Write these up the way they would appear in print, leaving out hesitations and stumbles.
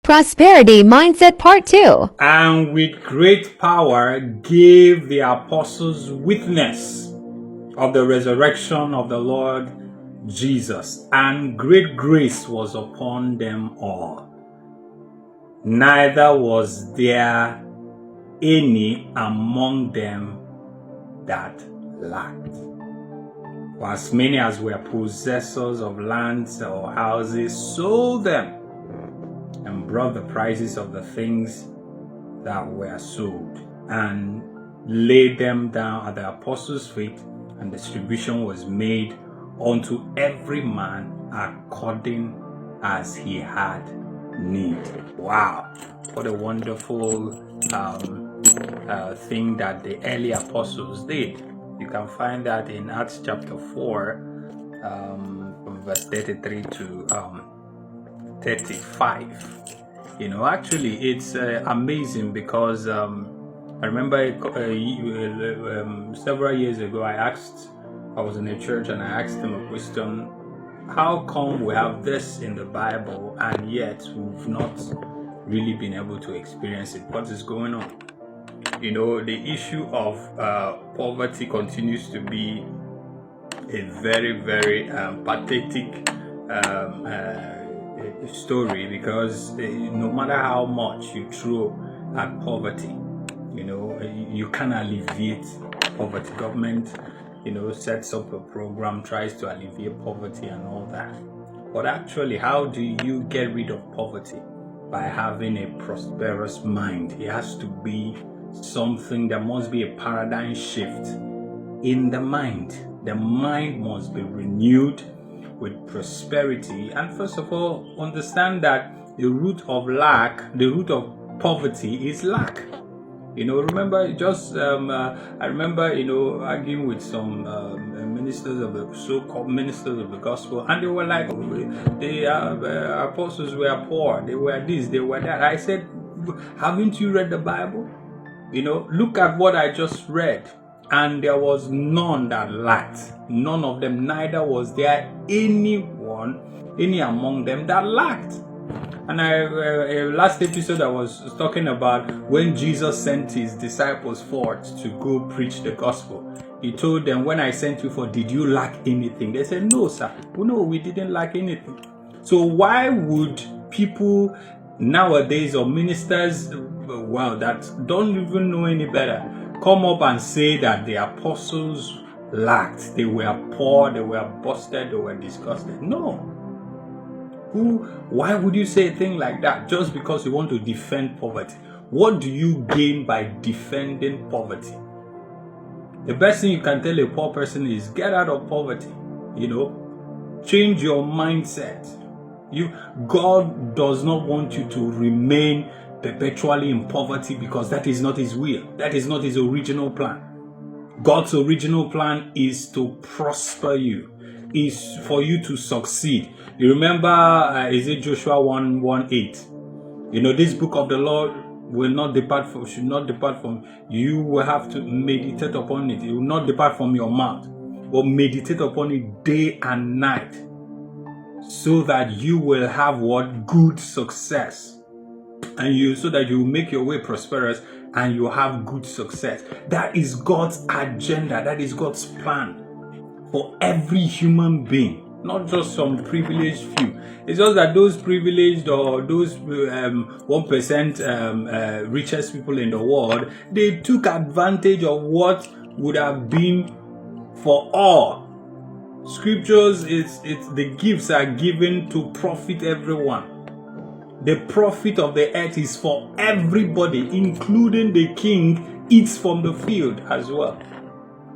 Prosperity Mindset Part 2. And with great power gave the apostles witness of the resurrection of the Lord Jesus, and great grace was upon them all. Neither was there any among them that lacked. For as many as were possessors of lands or houses sold them and brought the prices of the things that were sold and laid them down at the apostles' feet, and distribution was made unto every man according as he had need. Wow, what a wonderful thing that the early apostles did. You can find that in Acts chapter 4 from verse 33 to 35. Actually it's amazing because I remember several years ago I was in a church and I asked them a question: how come we have this in the Bible and yet we've not really been able to experience it? What is going on? The issue of poverty continues to be a very, very pathetic story, because no matter how much you throw at poverty, you can't alleviate poverty. Government, sets up a program, tries to alleviate poverty and all that. But actually, how do you get rid of poverty? By having a prosperous mind. It has to be something, there must be a paradigm shift in the mind. The mind must be renewed with prosperity. And first of all, understand that the root of poverty is lack. Remember, I remember, arguing with some ministers of the so-called ministers of the gospel, and they were like, the apostles were poor, they were this, they were that. I said, haven't you read the Bible? Look at what I just read. And there was none that lacked. None of them, neither was there any among them that lacked. And last episode I was talking about when Jesus sent his disciples forth to go preach the gospel. He told them, when I sent you forth, did you lack anything? They said, no, sir. No, we didn't lack anything. So why would people nowadays, or ministers, that don't even know any better, come up and say that the apostles lacked? They were poor, they were busted, they were disgusted. No. Why would you say a thing like that just because you want to defend poverty? What do you gain by defending poverty? The best thing you can tell a poor person is get out of poverty. Change your mindset. God does not want you to remain perpetually in poverty, because that is not his will. That is not his original plan. God's original plan is to prosper you, is for you to succeed. You remember, is it Joshua 1:8? This book of the Lord should not depart from you. Will have to meditate upon it. It will not depart from your mouth, but meditate upon it day and night, so that you will have good success. So that you will make your way prosperous and you have good success. That is God's agenda. That is God's plan for every human being, not just some privileged few. It's just that those privileged, or those 1% richest people in the world, they took advantage of what would have been for all. Scriptures, it's the gifts are given to profit everyone. The profit of the earth is for everybody, including the king eats from the field as well.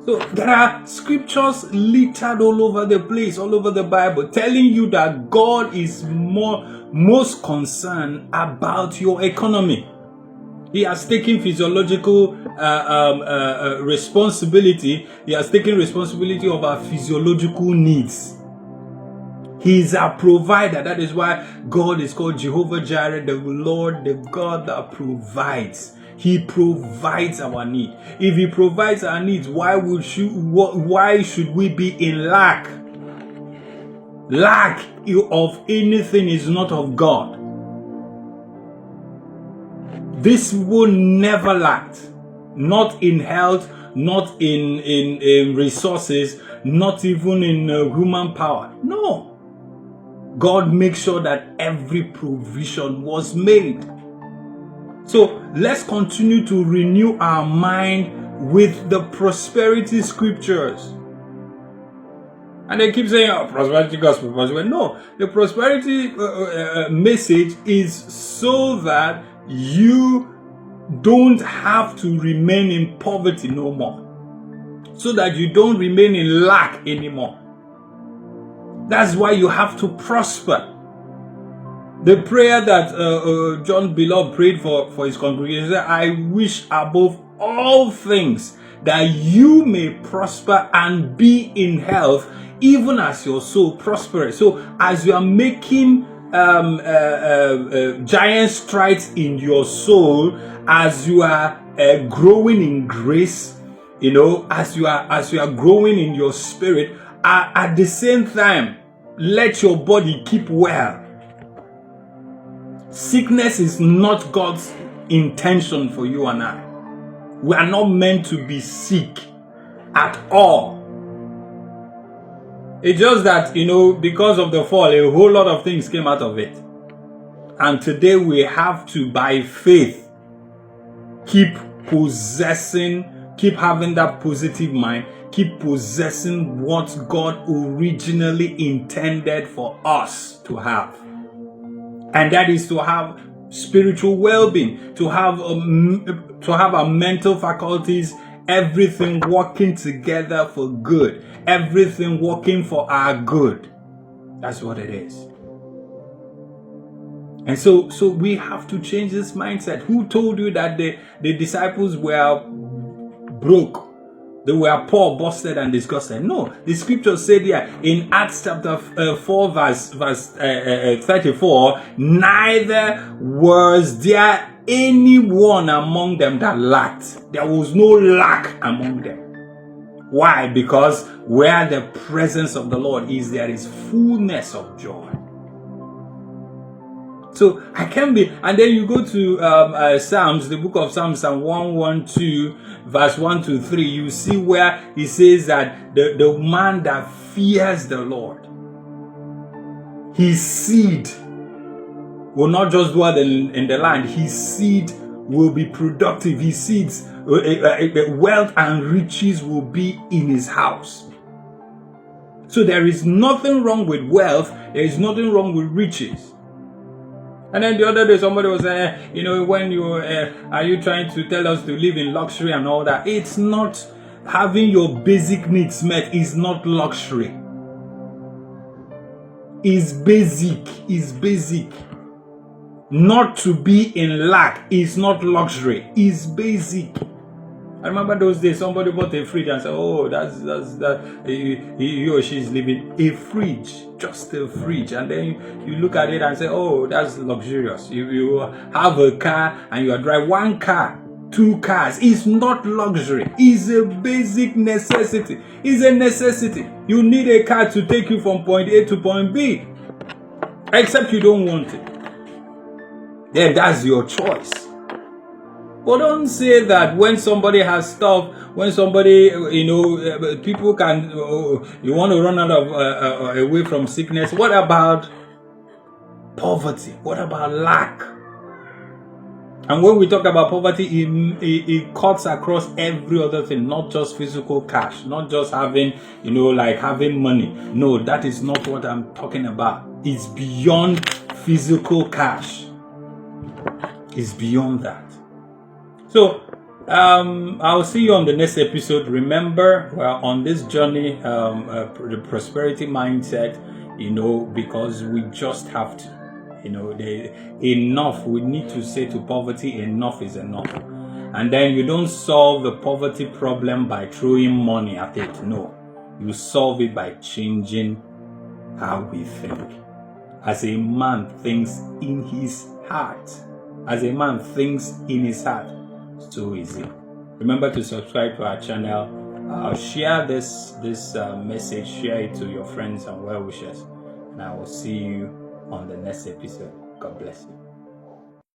So there are scriptures littered all over the place, all over the Bible, telling you that God is most concerned about your economy. He has taken physiological responsibility. He has taken responsibility of our physiological needs. He is our provider. That is why God is called Jehovah Jireh, the Lord, the God that provides. He provides our need. If he provides our needs, why should we be in lack? Lack of anything is not of God. These people never lacked, not in health, not in resources, not even in human power. No. God makes sure that every provision was made. So let's continue to renew our mind with the prosperity scriptures. And they keep saying, oh, prosperity gospel, prosperity. No, the prosperity message is so that you don't have to remain in poverty no more. So that you don't remain in lack anymore. That's why you have to prosper. The prayer that John Beloved prayed for his congregation said, I wish above all things that you may prosper and be in health, even as your soul prospers. So as you are making giant strides in your soul, as you are growing in grace, as you are growing in your spirit, at the same time, let your body keep well. Sickness is not God's intention for you and I. We are not meant to be sick at all. It's just that, because of the fall, a whole lot of things came out of it. And today we have to, by faith, keep having that positive mind, keep possessing what God originally intended for us to have. And that is to have spiritual well-being, to have our mental faculties, everything working together for good, everything working for our good. That's what it is. And so we have to change this mindset. Who told you that the disciples were broke? They were poor, busted, and disgusted. No, the scripture said here in Acts chapter 4, verse 34, neither was there anyone among them that lacked. There was no lack among them. Why? Because where the presence of the Lord is, there is fullness of joy. So I can be, and then you go to Psalms, the book of Psalms, Psalm 112, verse 1 to 3. You see where he says that the man that fears the Lord, his seed will not just dwell in the land, his seed will be productive. His seeds, wealth and riches will be in his house. So there is nothing wrong with wealth, there is nothing wrong with riches. And then the other day somebody was saying, when you are you trying to tell us to live in luxury and all that? It's not. Having your basic needs met is not luxury. It's basic. It's basic. Not to be in lack is not luxury. It's basic. I remember those days somebody bought a fridge and said, oh, that's he or she is living a fridge, just a fridge. And then you look at it and say, oh, that's luxurious. You have a car and you are driving one car, 2 cars. It's not luxury. It's a basic necessity. It's a necessity. You need a car to take you from point A to point B. Except you don't want it. Then that's your choice. But don't say that when somebody has stuff, when somebody, people can, you want to run out of, away from sickness. What about poverty? What about lack? And when we talk about poverty, it cuts across every other thing, not just physical cash, not just having, like having money. No, that is not what I'm talking about. It's beyond physical cash. It's beyond that. So, I'll see you on the next episode. Remember, we're on this journey, the prosperity mindset, because we just have to, enough. We need to say to poverty, enough is enough. And then you don't solve the poverty problem by throwing money at it. No, you solve it by changing how we think. As a man thinks in his heart, so easy. Remember to subscribe to our channel. Share this message. Share it to your friends and well wishers. And I will see you on the next episode. God bless you.